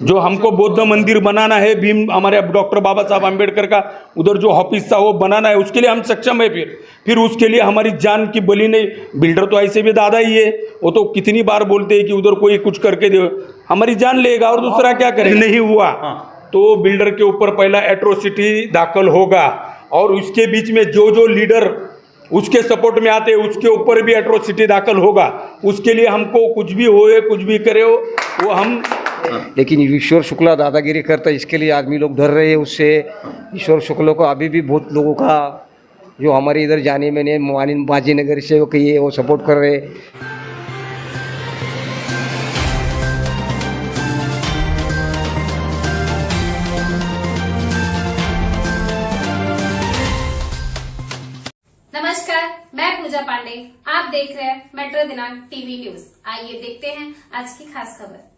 जो हमको बौद्ध मंदिर बनाना है, भीम हमारे डॉक्टर बाबा साहब आम्बेडकर का उधर जो ऑफिस था वो बनाना है, उसके लिए हम सक्षम है। फिर उसके लिए हमारी जान की बलि नहीं। बिल्डर तो ऐसे भी दादा ही है, वो तो कितनी बार बोलते हैं कि उधर कोई कुछ करके दे, हमारी जान लेगा और दूसरा क्या करे। नहीं हुआ तो बिल्डर के ऊपर पहला एट्रोसिटी दाखिल होगा और उसके बीच में जो लीडर उसके सपोर्ट में आते हैं उसके ऊपर भी एट्रोसिटी दाखिल होगा। उसके लिए हमको कुछ भी होए कुछ भी करे हो वो हम। लेकिन ईश्वर शुक्ला दादागिरी करता है, इसके लिए आदमी लोग डर रहे हैं उससे। ईश्वर शुक्ला को अभी भी बहुत लोगों का जो हमारे इधर जाने में नहीं बाजी नगर से वो कहिए वो सपोर्ट कर रहे हैं। नमस्कार, मैं पूजा पांडे। आप देख रहे हैं मेट्रो दिनांक टीवी न्यूज। आइए देखते हैं आज की खास खबर।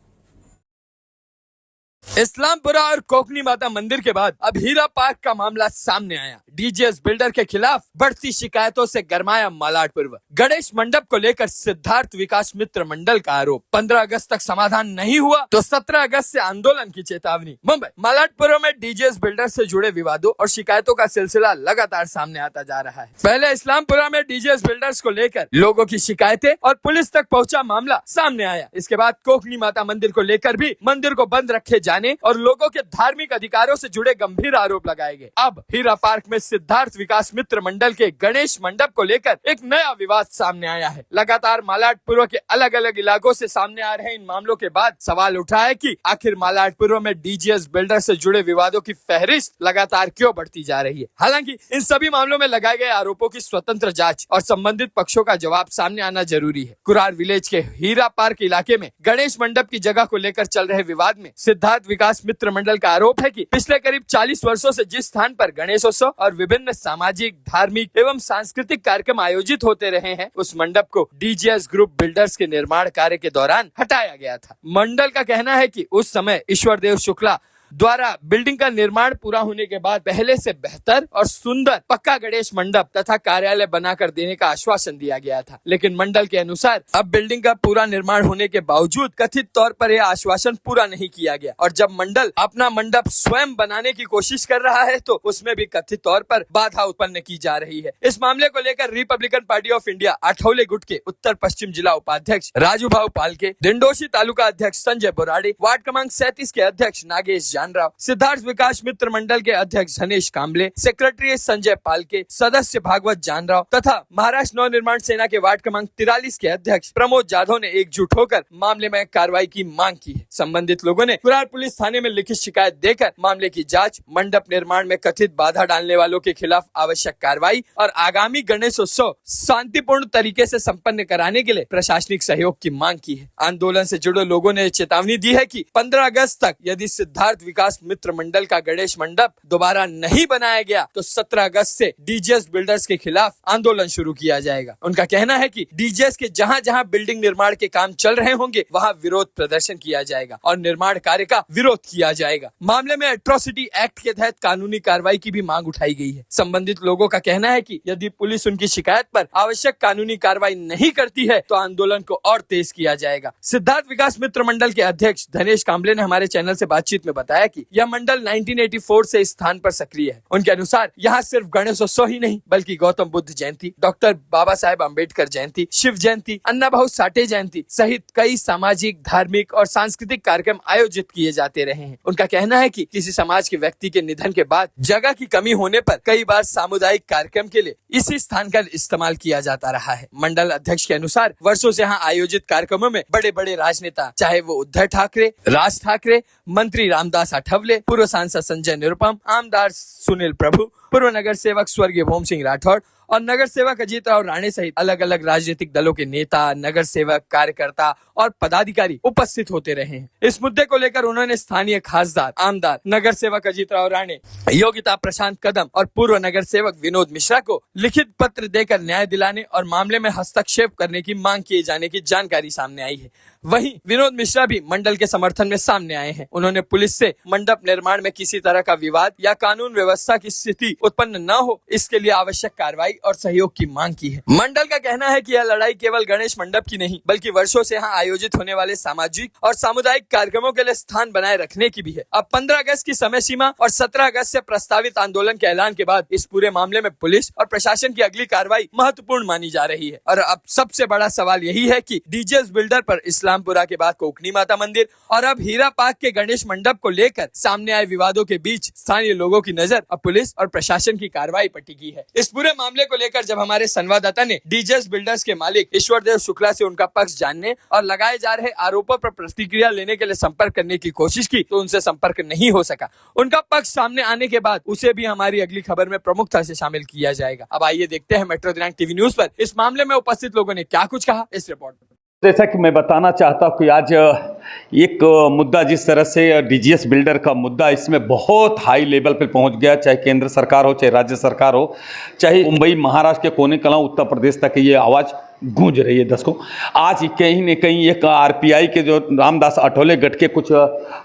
इस्लामपुरा और कोकनी माता मंदिर के बाद अब हीरा पार्क का मामला सामने आया। डीजीएस बिल्डर के खिलाफ बढ़ती शिकायतों से गरमाया मालाड पूर्व। गणेश मंडप को लेकर सिद्धार्थ विकास मित्र मंडल का आरोप। 15 अगस्त तक समाधान नहीं हुआ तो 17 अगस्त से आंदोलन की चेतावनी। मुंबई मालाडपुरम में डीजीएस बिल्डर से जुड़े विवादों और शिकायतों का सिलसिला लगातार सामने आता जा रहा है। पहले इस्लामपुरा में डीजीएस बिल्डर्स को लेकर लोगों की शिकायतें और पुलिस तक पहुंचा मामला सामने आया। इसके बाद कोकनी माता मंदिर को लेकर भी मंदिर को बंद रखे जाने और लोगों के धार्मिक अधिकारों से जुड़े गंभीर आरोप लगाए गए। अब हीरा पार्क में सिद्धार्थ विकास मित्र मंडल के गणेश मंडप को लेकर एक नया विवाद सामने आया है। लगातार मालाडपुरम के अलग अलग इलाकों से सामने आ रहे इन मामलों के बाद सवाल उठा है कि आखिर मालाडपुरम में डीजीएस बिल्डर से जुड़े विवादों की फहरिस्त लगातार क्यों बढ़ती जा रही है। हालांकि इन सभी मामलों में लगाए गए आरोपों की स्वतंत्र जांच और संबंधित पक्षों का जवाब सामने आना जरूरी है। कुरार विलेज के हीरा पार्क इलाके में गणेश मंडप की जगह को लेकर चल रहे विवाद में सिद्धार्थ विकास मित्र मंडल का आरोप है कि पिछले करीब 40 वर्षों से जिस स्थान पर गणेशोत्सव और विभिन्न सामाजिक, धार्मिक एवं सांस्कृतिक कार्यक्रम आयोजित होते रहे हैं, उस मंडप को डीजीएस ग्रुप बिल्डर्स के निर्माण कार्य के दौरान हटाया गया था। मंडल का कहना है कि उस समय ईश्वर देव शुक्ला द्वारा बिल्डिंग का निर्माण पूरा होने के बाद पहले से बेहतर और सुंदर पक्का गणेश मंडप तथा कार्यालय बनाकर देने का आश्वासन दिया गया था। लेकिन मंडल के अनुसार अब बिल्डिंग का पूरा निर्माण होने के बावजूद कथित तौर पर यह आश्वासन पूरा नहीं किया गया और जब मंडल अपना मंडप स्वयं बनाने की कोशिश कर रहा है तो उसमें भी कथित तौर पर बाधा उत्पन्न की जा रही है। इस मामले को लेकर रिपब्लिकन पार्टी ऑफ इंडिया आठौले गुट के उत्तर पश्चिम जिला उपाध्यक्ष राजू भाऊ पालके, दिंडोशी तालुका अध्यक्ष संजय बोराडे, वार्ड क्रमांक 37 के अध्यक्ष नागेश राव, सिद्धार्थ विकास मित्र मंडल के अध्यक्ष धनेश कांबले, सेक्रेटरी संजय पालके, सदस्य भागवत जानराव तथा महाराष्ट्र नव निर्माण सेना के वार्ड क्रमांक 43 के अध्यक्ष प्रमोद जाधव ने एकजुट होकर मामले में कार्रवाई की मांग की है। संबंधित लोगों ने कुरार पुलिस थाने में लिखित शिकायत देकर मामले की जांच, मंडप निर्माण में कथित बाधा डालने वालों के खिलाफ आवश्यक कार्रवाई और आगामी गणेशोत्सव शांतिपूर्ण तरीके से संपन्न कराने के लिए प्रशासनिक सहयोग की मांग की है। आंदोलन से जुड़े लोगों ने चेतावनी दी है कि 15 अगस्त तक यदि सिद्धार्थ विकास मित्र मंडल का गणेश मंडप दोबारा नहीं बनाया गया तो 17 अगस्त से डीजीएस बिल्डर्स के खिलाफ आंदोलन शुरू किया जाएगा। उनका कहना है कि डीजीएस के जहां जहां बिल्डिंग निर्माण के काम चल रहे होंगे वहां विरोध प्रदर्शन किया जाएगा और निर्माण कार्य का विरोध किया जाएगा। मामले में एट्रोसिटी एक्ट के तहत कानूनी कार्रवाई की भी मांग उठाई गई है। संबंधित लोगों का कहना है कि यदि पुलिस उनकी शिकायत पर आवश्यक कानूनी कार्रवाई नहीं करती है तो आंदोलन को और तेज किया जाएगा। सिद्धार्थ विकास मित्र मंडल के अध्यक्ष धनेश कांबले ने हमारे चैनल से बातचीत में बताया कि यह मंडल 1984 से इस स्थान पर सक्रिय है। उनके अनुसार यहाँ सिर्फ गणेशोत्सव ही नहीं बल्कि गौतम बुद्ध जयंती, डॉक्टर बाबा साहेब अम्बेडकर जयंती, शिव जयंती, अन्ना भाऊ साठे जयंती सहित कई सामाजिक, धार्मिक और सांस्कृतिक कार्यक्रम आयोजित किए जाते रहे हैं। उनका कहना है कि किसी समाज के व्यक्ति के निधन के बाद जगह की कमी होने पर कई बार सामुदायिक कार्यक्रम के लिए इसी स्थान का इस्तेमाल किया जाता रहा है। मंडल अध्यक्ष के अनुसार वर्षों से यहाँ आयोजित कार्यक्रमों में बड़े बड़े राजनेता, चाहे वो उद्धव ठाकरे, राज ठाकरे, मंत्री रामदास आठवले, पूर्व सांसद संजय निरुपम, आमदार सुनील प्रभु, पूर्व नगर सेवक स्वर्गीय भोम सिंह राठौड़ और नगर सेवक अजीत राव राणे सहित अलग अलग राजनीतिक दलों के नेता, नगर सेवक, कार्यकर्ता और पदाधिकारी उपस्थित होते रहे हैं। इस मुद्दे को लेकर उन्होंने स्थानीय खासदार, आमदार, नगर सेवक अजीत राव राणे, योगिता प्रशांत कदम और पूर्व नगर सेवक विनोद मिश्रा को लिखित पत्र देकर न्याय दिलाने और मामले में हस्तक्षेप करने की मांग किए जाने की जानकारी सामने आई है। वहीं विनोद मिश्रा भी मंडल के समर्थन में सामने आए हैं। उन्होंने पुलिस से मंडप निर्माण में किसी तरह का विवाद या कानून व्यवस्था की स्थिति उत्पन्न न हो इसके लिए आवश्यक कार्रवाई और सहयोग की मांग की है। मंडल का कहना है कि यह लड़ाई केवल गणेश मंडप की नहीं बल्कि वर्षों से यहाँ आयोजित होने वाले सामाजिक और सामुदायिक कार्यक्रमों के लिए स्थान बनाए रखने की भी है। अब 15 अगस्त की समय सीमा और 17 अगस्त से प्रस्तावित आंदोलन के ऐलान के बाद इस पूरे मामले में पुलिस और प्रशासन की अगली कार्रवाई महत्वपूर्ण मानी जा रही है। और अब सबसे बड़ा सवाल यही है कि डीजेएस बिल्डर पर इस्लामपुरा के बाद कोकनी माता मंदिर और अब हीरा पार्क के गणेश मंडप को लेकर सामने आए विवादों के बीच स्थानीय लोगों की नजर अब पुलिस और प्रशासन की कार्रवाई पर टिकी है। इस पूरे मामले को लेकर जब हमारे संवाददाता ने डीजेएस बिल्डर्स के मालिक ईश्वरदेव शुक्ला से उनका पक्ष जानने और लगाए जा रहे आरोपों पर प्रतिक्रिया लेने के लिए संपर्क करने की कोशिश की तो उनसे संपर्क नहीं हो सका। उनका पक्ष सामने आने के बाद उसे भी हमारी अगली खबर में प्रमुखता से शामिल किया जाएगा। अब आइए देखते हैं मेट्रो दिनांक टीवी न्यूज पर इस मामले में उपस्थित लोगों ने क्या कुछ कहा इस रिपोर्ट में। जैसा कि मैं बताना चाहता हूँ कि आज एक मुद्दा जिस तरह से डीजीएस बिल्डर का मुद्दा इसमें बहुत हाई लेवल पे पहुंच गया, चाहे केंद्र सरकार हो चाहे राज्य सरकार हो, चाहे मुंबई महाराष्ट्र के कोने कला उत्तर प्रदेश तक ये आवाज़ गूंज रही है दशकों। आज कहीं न कहीं एक आरपीआई के जो रामदास अठौले गट के कुछ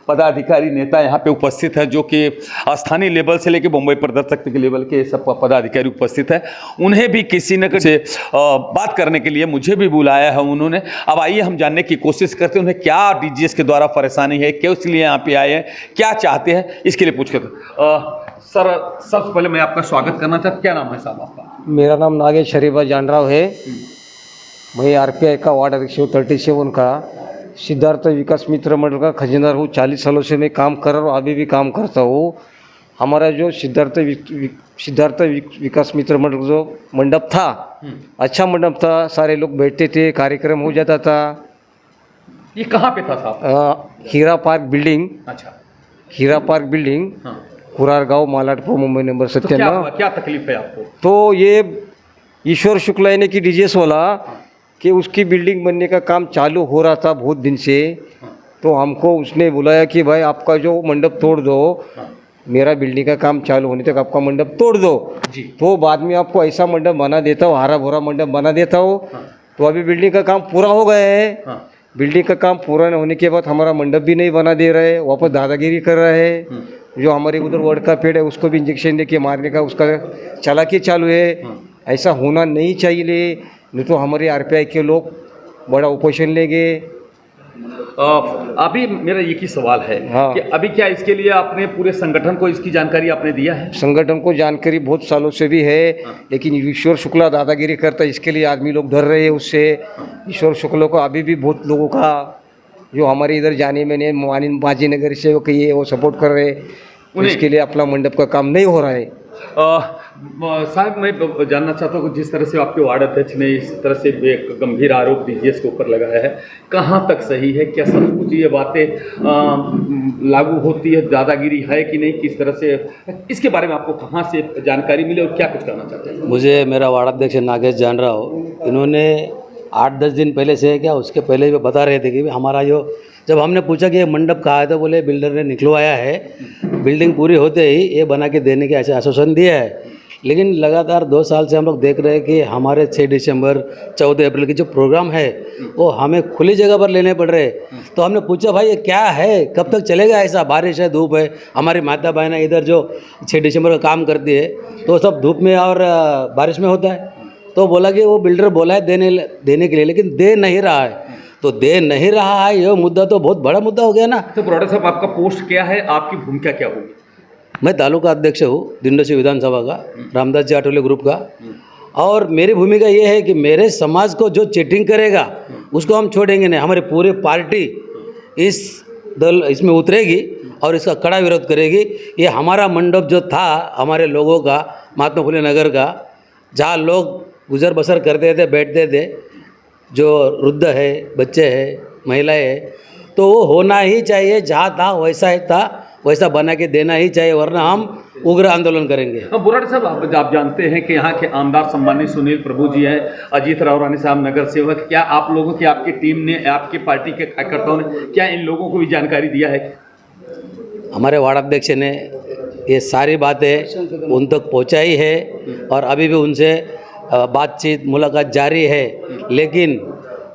पदाधिकारी नेता यहाँ पे उपस्थित है, जो कि स्थानीय लेवल से लेकर मुंबई प्रदर्शक के लेवल के सब पदाधिकारी उपस्थित है। उन्हें भी किसी न किसी बात करने के लिए मुझे भी बुलाया है उन्होंने। अब आइए हम जानने की कोशिश करते हैं उन्हें क्या डीजीएस के द्वारा परेशानी है, क्यों इसलिए यहाँ पे आए हैं, क्या चाहते हैं, इसके लिए पूछ कर। सर सबसे पहले मैं आपका स्वागत करना चाहता हूँ। क्या नाम है साहब आपका? मेरा नाम नागेश शरीफा जानराव है। मैं आरपीआई का वार्ड अध्यक्ष हूँ 37 का। सिद्धार्थ विकास मित्र मंडल का खजीनदार हूँ। 40 सालों से मैं काम कर रहा हूँ, अभी भी काम करता हूँ। हमारा जो सिद्धार्थ विकास मित्र मंडल जो मंडप था, अच्छा मंडप था, सारे लोग बैठते थे, कार्यक्रम हो जाता था। ये कहाँ पे था साहब? हीरा पार्क बिल्डिंग। अच्छा, हीरा पार्क बिल्डिंग, कुरार गाँव, मालाडपुर, मुंबई नंबर 97। क्या तकलीफ है आपको? तो ये ईश्वर शुक्ला ने की डीजीएस वाला कि उसकी बिल्डिंग बनने का काम चालू हो रहा था बहुत दिन से। तो हमको उसने बुलाया कि भाई आपका जो मंडप तोड़ दो, मेरा बिल्डिंग का काम चालू होने तक आपका मंडप तोड़ दो जी। तो बाद में आपको ऐसा मंडप बना देता हूँ, हरा भरा मंडप बना देता हूँ। तो अभी बिल्डिंग का काम पूरा हो गया है। बिल्डिंग का काम पूरा होने के बाद हमारा मंडप भी नहीं बना दे रहे, वापस दादागिरी कर रहे हैं। जो हमारे उधर वर्ड का पेड़ है उसको भी इंजेक्शन दे के मारने का उसका चालाकी चालू है। ऐसा होना नहीं चाहिए, नहीं तो हमारे आरपीआई के लोग बड़ा ऑपोजिशन लेंगे। अभी मेरा एक ही सवाल है कि अभी क्या इसके लिए आपने पूरे संगठन को इसकी जानकारी आपने दिया है? संगठन को जानकारी बहुत सालों से भी है, लेकिन ईश्वर शुक्ला दादागिरी करता है, इसके लिए आदमी लोग डर रहे हैं उससे। ईश्वर शुक्ला को अभी भी बहुत लोगों का जो हमारे इधर जाने में नहीं, मोहानी बाजी नगर से वो कहिए, वो सपोर्ट कर रहे हैं। इसके लिए अपना मंडप का काम नहीं हो रहा है। साहब मैं जानना चाहता हूँ जिस तरह से आपके वार्ड अध्यक्ष ने इस तरह से एक गंभीर आरोप डीजीएस के ऊपर लगाया है, कहाँ तक सही है? क्या सचमुच ये बातें लागू होती है, दादागिरी है कि नहीं, किस तरह से, इसके बारे में आपको कहाँ से जानकारी मिली और क्या कुछ करना चाहते हैं? मुझे मेरा वार्ड अध्यक्ष नागेश जान रहा हो, इन्होंने 8-10 दिन पहले से, क्या उसके पहले भी बता रहे थे कि हमारा जो, जब हमने पूछा कि ये मंडप कहाँ है तो बोले बिल्डर ने निकलवाया है, बिल्डिंग पूरी होते ही ये बना के देने के ऐसे आश्वासन दिया है। लेकिन लगातार 2 साल से हम लोग देख रहे हैं कि हमारे 6 दिसंबर 14 अप्रैल की जो प्रोग्राम है वो हमें खुली जगह पर लेने पड़ रहे हैं। तो हमने पूछा भाई ये क्या है, कब तक चलेगा ऐसा? बारिश है, धूप है, हमारी माता बहन इधर जो 6 दिसंबर का काम करती है तो सब धूप में और बारिश में होता है। तो बोला कि वो बिल्डर बोला है देने के लिए, लेकिन दे नहीं रहा है। तो दे नहीं रहा है, ये मुद्दा तो बहुत बड़ा मुद्दा हो गया ना। तो बरोड़ा साहब आपका पोस्ट क्या है, आपकी भूमिका क्या होगी? मैं तालुका अध्यक्ष हूँ दिंडोशी विधानसभा का, रामदास जी अठौले ग्रुप का। और मेरी भूमिका ये है कि मेरे समाज को जो चीटिंग करेगा उसको हम छोड़ेंगे नहीं। हमारी पूरी पार्टी इसमें उतरेगी और इसका कड़ा विरोध करेगी। ये हमारा मंडप जो था हमारे लोगों का, महात्मा फुले नगर का, जहाँ लोग गुजर बसर करते थे, बैठते थे, जो वृद्ध है, बच्चे हैं, महिलाएं हैं, तो वो होना ही चाहिए। जहाँ था वैसा ही था, वैसा बना के देना ही चाहिए, वरना हम उग्र आंदोलन करेंगे। बुराड़ी साहब आप जानते हैं कि यहाँ के आमदार सम्मानित सुनील प्रभु जी हैं, अजीत राव रानी साहब नगर सेवक, क्या आप लोगों की, आपकी टीम ने, आपकी पार्टी के कार्यकर्ताओं ने क्या इन लोगों को भी जानकारी दिया है? हमारे वार्ड अध्यक्ष ने ये सारी बातें उन तक पहुँचाई है और अभी भी उनसे बातचीत मुलाकात जारी है। लेकिन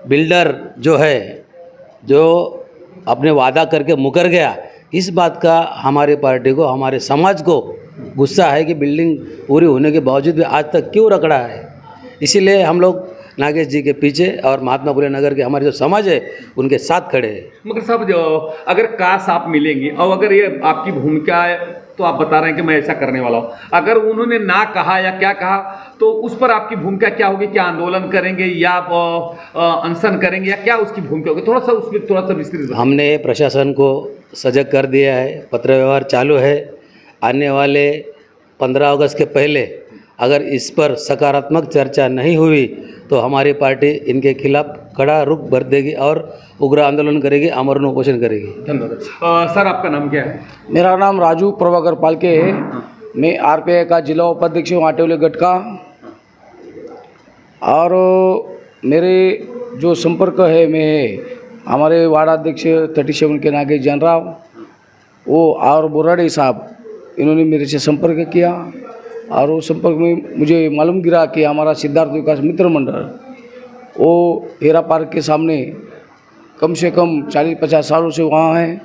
बिल्डर जो है, जो अपने वादा करके मुकर गया, इस बात का हमारी पार्टी को, हमारे समाज को गुस्सा है कि बिल्डिंग पूरी होने के बावजूद भी आज तक क्यों रखड़ा है। इसीलिए हम लोग नागेश जी के पीछे और महात्मा फुले नगर के हमारे जो समाज है उनके साथ खड़े हैं। मगर साहब अगर काश आप मिलेंगे और अगर ये आपकी भूमिका है तो आप बता रहे हैं कि मैं ऐसा करने वाला हूँ, अगर उन्होंने ना कहा या क्या कहा तो उस पर आपकी भूमिका क्या होगी? क्या आंदोलन करेंगे या आप अनशन करेंगे या क्या उसकी भूमिका होगी? थोड़ा सा उसमें थोड़ा सा विस्तृत बताइए। हमने प्रशासन को सजग कर दिया है, पत्र व्यवहार चालू है। आने वाले 15 अगस्त के पहले अगर इस पर सकारात्मक चर्चा नहीं हुई तो हमारी पार्टी इनके खिलाफ कड़ा रुख भर देगी और उग्र आंदोलन करेगी, आमरण उपोषण करेगी। धन्यवाद। सर आपका नाम क्या है? मेरा नाम राजू प्रभाकर पालके है। मैं आरपीआई का जिला उपाध्यक्ष हूँ आटेवले गट का। और मेरे जो संपर्क है में हमारे वार्डाध्यक्ष 37 के नागेश जानराव वो और बोराडे साहब, इन्होंने मेरे से संपर्क किया और वो संपर्क में मुझे मालूम गिरा कि हमारा सिद्धार्थ विकास मित्र मंडल वो हेरा पार्क के सामने कम से कम 40-50 सालों से वहाँ है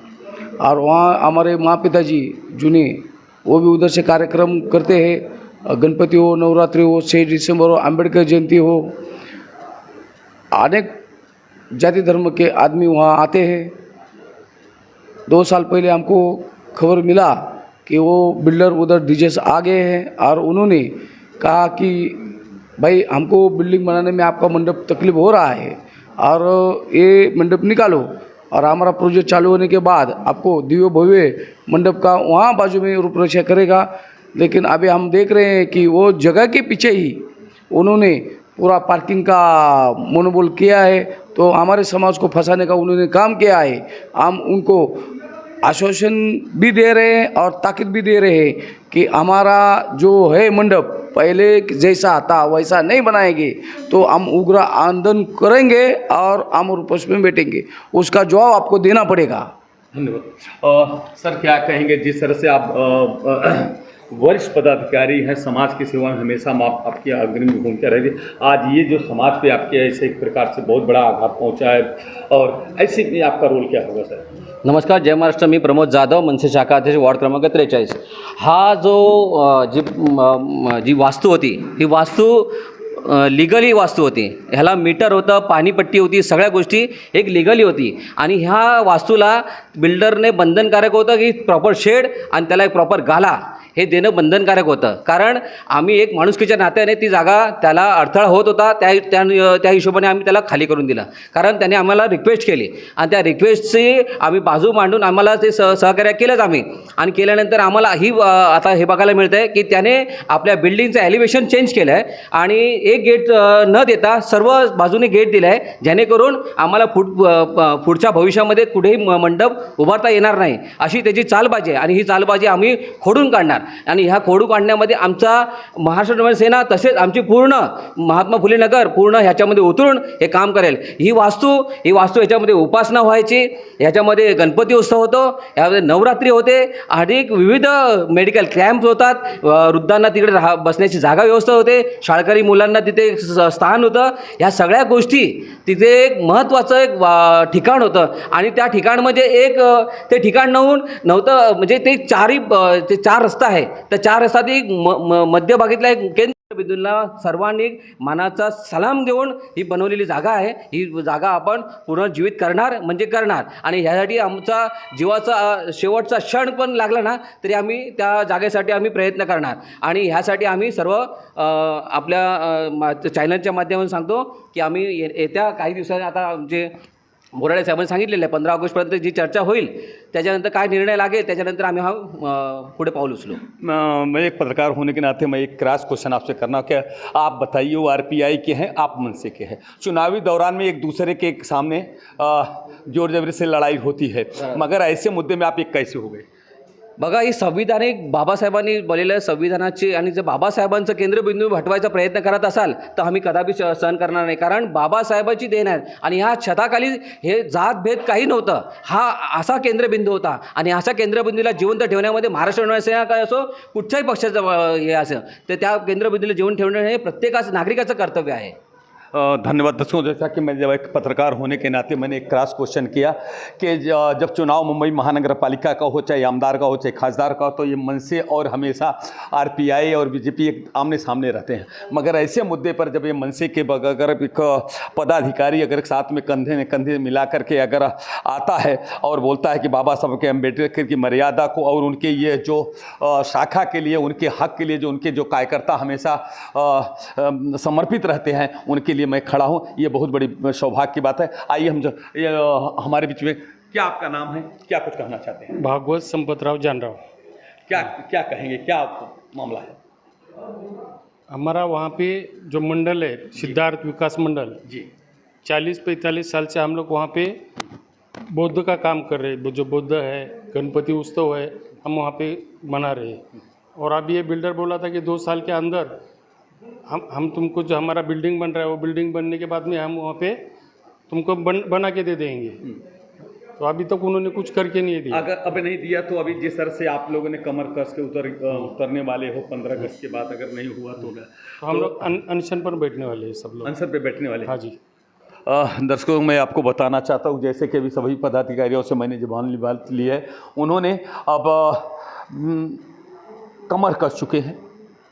और वहाँ हमारे माँ पिताजी जुने वो भी उधर से कार्यक्रम करते हैं। गणपति हो, नवरात्रि हो, 6 दिसंबर हो, अम्बेडकर जयंती हो, अनेक जाति धर्म के आदमी वहाँ आते हैं। 2 साल पहले हमको खबर मिला कि वो बिल्डर उधर डीजे से आ गए हैं और उन्होंने कहा कि भाई हमको बिल्डिंग बनाने में आपका मंडप तकलीफ हो रहा है और ये मंडप निकालो और हमारा प्रोजेक्ट चालू होने के बाद आपको दिव्य भव्य मंडप का वहाँ बाजू में रूपरेखा करेगा। लेकिन अभी हम देख रहे हैं कि वो जगह के पीछे ही उन्होंने पूरा पार्किंग का मोनोपोल किया है। तो हमारे समाज को फंसाने का उन्होंने काम किया है। हम उनको आश्वासन भी दे रहे हैं और ताकीद भी दे रहे हैं कि हमारा जो है मंडप पहले जैसा था वैसा नहीं बनाएंगे तो हम उग्र आंदोलन करेंगे और हम उपवास में बैठेंगे। उसका जवाब आपको देना पड़ेगा। धन्यवाद। सर क्या कहेंगे, जिस तरह से आप वरिष्ठ पदाधिकारी हैं, समाज की सेवा में हमेशा आपकी अग्रणी भूमिका रही, आज ये जो समाज पे आपके ऐसे एक प्रकार से बहुत बड़ा आघात पहुंचा है और ऐसे में आपका रोल क्या होगा सर? नमस्कार, जय महाराष्ट्र. मी प्रमोद जाधव, मनसे शाखा अध्यक्ष, वॉर्ड क्रमांक 43. हा जो जी वास्तू होती ही वास्तू लिगली वास्तू होती. ह्याला मीटर होतं, पाणीपट्टी होती, सगळ्या गोष्टी एक लिगली होती. आणि ह्या वास्तूला बिल्डरने बंधनकारक होतं की प्रॉपर शेड आणि त्याला एक प्रॉपर गाला हे देणं बंधनकारक होतं. कारण आम्ही एक माणुसकीच्या नात्याने ती जागा त्याला अडथळा होत होता त्या हिशोबाने आम्ही त्याला खाली करून दिला. कारण त्याने आम्हाला रिक्वेस्ट केली आणि त्या रिक्वेस्टची आम्ही बाजू मांडून आम्हाला ते सहकार्य केलंच आम्ही. आणि केल्यानंतर आम्हाला ही आता हे बघायला मिळतं आहे की त्याने आपल्या बिल्डिंगचं एलिव्हेशन चेंज केलं आहे आणि एक गेट न देता सर्व बाजूने गेट दिलं आहे, जेणेकरून आम्हाला पुढच्या भविष्यामध्ये कुठेही मंडप उभारता येणार नाही अशी त्याची चालबाजी आहे. आणि ही चालबाजी आम्ही खोडून काढणार. आणि ह्या खोडू काढण्यामध्ये आमचा महाराष्ट्र नवसेना तसेच आमची पूर्ण महात्मा फुले नगर पूर्ण ह्याच्यामध्ये उतरून हे काम करेल. ही वास्तू ह्याच्यामध्ये उपासना व्हायची, ह्याच्यामध्ये गणपती उत्सव होतो, ह्यामध्ये नवरात्री होते, अधिक विविध मेडिकल कॅम्प होतात, वृद्धांना तिकडे बसण्याची जागा व्यवस्था होते, शाळकरी मुलांना तिथे स्थान होतं. ह्या सगळ्या गोष्टी तिथे एक महत्त्वाचं एक ठिकाण होतं. आणि त्या ठिकाण म्हणजे एक ते ठिकाण नव्हतं म्हणजे ते चार रस्ता आहे. त्या 4 रस्त्यात एक मध्यभागीतला एक केंद्रबिंदूला सर्वांनी मानाचा सलाम देऊन ही बनवलेली जागा आहे. ही जागा आपण पुनर्जीवित करणार म्हणजे करणार. आणि ह्यासाठी आमचा जीवाचा शेवटचा क्षण पण लागला ना तरी आम्ही त्या जागेसाठी आम्ही प्रयत्न करणार. आणि ह्यासाठी आम्ही सर्व आपल्या चॅनलच्या माध्यमातून सांगतो की आम्ही येत्या काही दिवसांनी आता आमचे बोराडे साहेबांनी सांगितलेलं आहे 15 ऑगस्टपर्यंत जी चर्चा होईल त्याच्यानंतर काय निर्णय लागेल त्याच्यानंतर आम्ही हा पुढे पाऊल उचलू. मैं एक पत्रकार होने के नाते मैं एक क्रॉस क्वेश्चन आपसे करना क्या आप बताइए, वो आरपीआई के हैं, आप मनसे के हैं, चुनावी दौरान में एक दूसरे के सामने जोर जबरी से लड़ाई होती है, मगर ऐसे मुद्दे में आप एक कैसे हो गए? बघा, ही संविधानिक बाबासाहेबांनी बोललेलं संविधानाची आणि जर बाबासाहेबांचं केंद्रबिंदू हटवायचा प्रयत्न करत असाल तर आम्ही कदापि सहन करणार नाही. कारण बाबासाहेबांची देण आहे आणि ह्या छताखाली हे जातभेद काही नव्हतं. हा असा केंद्रबिंदू होता आणि अशा केंद्रबिंदूला जिवंत ठेवण्यामध्ये महाराष्ट्र नवसेना काय असो कुठच्याही पक्षाचं हे असं तर त्या केंद्रबिंदूला जिवंत ठेवणं हे प्रत्येकाचं नागरिकाचं कर्तव्य आहे. धन्यवाद। दर्शकों, जैसा कि मैं जब एक पत्रकार होने के नाते मैंने एक क्रॉस क्वेश्चन किया कि जब चुनाव मुंबई महानगर पालिका का हो, चाहे आमदार का हो, चाहे खासदार का हो, तो ये मनसे और हमेशा आरपीआई और बीजेपी एक आमने सामने रहते हैं। मगर ऐसे मुद्दे पर जब ये मनसे के अगर एक पदाधिकारी अगर साथ में कंधे में कंधे मिला करके अगर आता है और बोलता है कि बाबा साहब के अम्बेडकर की मर्यादा को और उनके ये जो शाखा के लिए, उनके हक के लिए, जो उनके जो कार्यकर्ता हमेशा समर्पित रहते हैं, उनके लिए मैं खड़ा हूं, ये बहुत बड़ी सौभाग्य की बात है। आइए हम हमारे बीच में, क्या आपका नाम है, क्या कुछ कहना चाहते हैं? भागवत संपतराव जानराव। क्या क्या कहेंगे, क्या मामला है? हमारा वहाँ पे जो मंडल है, सिद्धार्थ विकास मंडल जी, 40-45 साल से हम लोग वहाँ पे बौद्ध का काम कर रहे हैं। जो बौद्ध है, गणपति उत्सव है, हम वहाँ पे मना रहे हैं। और अभी ये बिल्डर बोला था कि 2 साल के अंदर हम तुमको, जो हमारा बिल्डिंग बन रहा है, वो बिल्डिंग बनने के बाद में हम वहाँ पे तुमको बना के दे देंगे। तो अभी तक उन्होंने कुछ करके नहीं दिया। अगर अभी नहीं दिया तो अभी जिस तरह से आप लोगों ने कमर कस के उतरने वाले हो 15 अगस्त के बाद, अगर नहीं हुआ तो हम लोग अनशन पर बैठने वाले हैं, सब लोग अनशन पे बैठने वाले। हाँ जी। दर्शकों, मैं आपको बताना चाहता हूँ, जैसे कि अभी सभी पदाधिकारियों से मैंने जुबान ली है, उन्होंने अब कमर कस चुके हैं।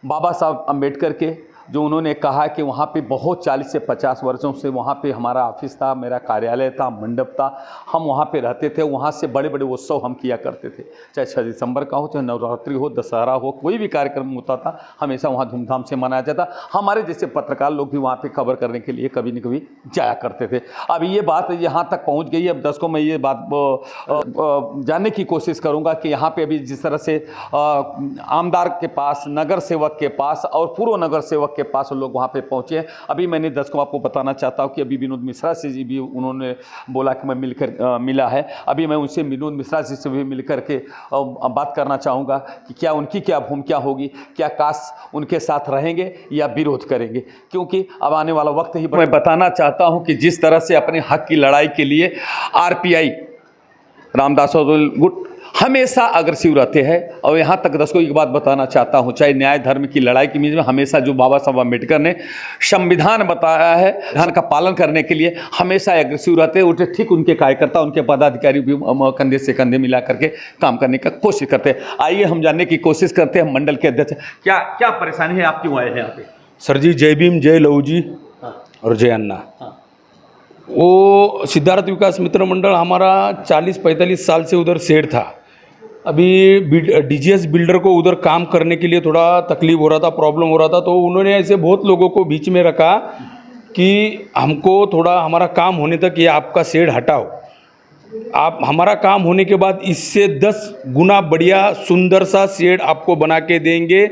बाबा साहब अम्बेडकर के जो उन्होंने कहा कि वहाँ पे बहुत 40 से 50 वर्षों से वहाँ पे हमारा ऑफिस था, मेरा कार्यालय था, मंडप था, हम वहाँ पे रहते थे। वहाँ से बड़े बड़े उत्सव हम किया करते थे, चाहे 6 दिसंबर का हो, चाहे नवरात्रि हो, दशहरा हो, कोई भी कार्यक्रम होता था, हमेशा वहाँ धूमधाम से मनाया जाता। हमारे जैसे पत्रकार लोग भी वहाँ पे खबर करने के लिए कभी न कभी जाया करते थे। अब ये बात यहाँ तक पहुँच गई। अब दर्शकों, मैं ये बात जानने की कोशिश करूँगा कि यहाँ पर अभी जिस तरह से आमदार के पास, नगर सेवक के पास और पूर्व नगर सेवक के पास लोग वहाँ पे पहुँचे हैं। अभी मैंने दर्शकों आपको बताना चाहता हूँ कि अभी विनोद मिश्रा से जी भी उन्होंने बोला कि मैं मिला है। अभी मैं उनसे विनोद मिश्रा जी से भी मिलकर के बात करना चाहूँगा कि क्या उनकी क्या भूमिका होगी, क्या काश उनके साथ रहेंगे या विरोध करेंगे, क्योंकि अब आने वाला वक्त ही। मैं बताना चाहता हूँ कि जिस तरह से अपने हक की लड़ाई के लिए आरपीआई रामदास गुट हमेशा अग्रेसिव रहते हैं। और यहाँ तक दर्शकों एक बात बताना चाहता हूँ, चाहे न्याय धर्म की लड़ाई के बीच में हमेशा जो बाबा साहब अम्बेडकर ने संविधान बताया है, संविधान का पालन करने के लिए हमेशा एग्रेसिव रहते हैं। उल्टे ठीक उनके कार्यकर्ता, उनके पदाधिकारी भी कंधे से कंधे मिला करके काम करने का कोशिश करते हैं। आइए हम जानने की कोशिश करते हैं मंडल के अध्यक्ष, क्या क्या परेशानी है, आप क्यों आए हैं यहाँ पे? सर जी, जय भीम, जय लहू जी और जय अन्ना। वो सिद्धार्थ विकास मित्र मंडल हमारा 40-45 साल से उधर सेट था। अभी डीजीएस बिल्डर को उधर काम करने के लिए थोड़ा तकलीफ हो रहा था, प्रॉब्लम हो रहा था, तो उन्होंने ऐसे बहुत लोगों को बीच में रखा कि हमको थोड़ा हमारा काम होने तक ये आपका शेड हटाओ, आप हमारा काम होने के बाद इससे 10 गुना बढ़िया सुंदर सा शेड आपको बना के देंगे।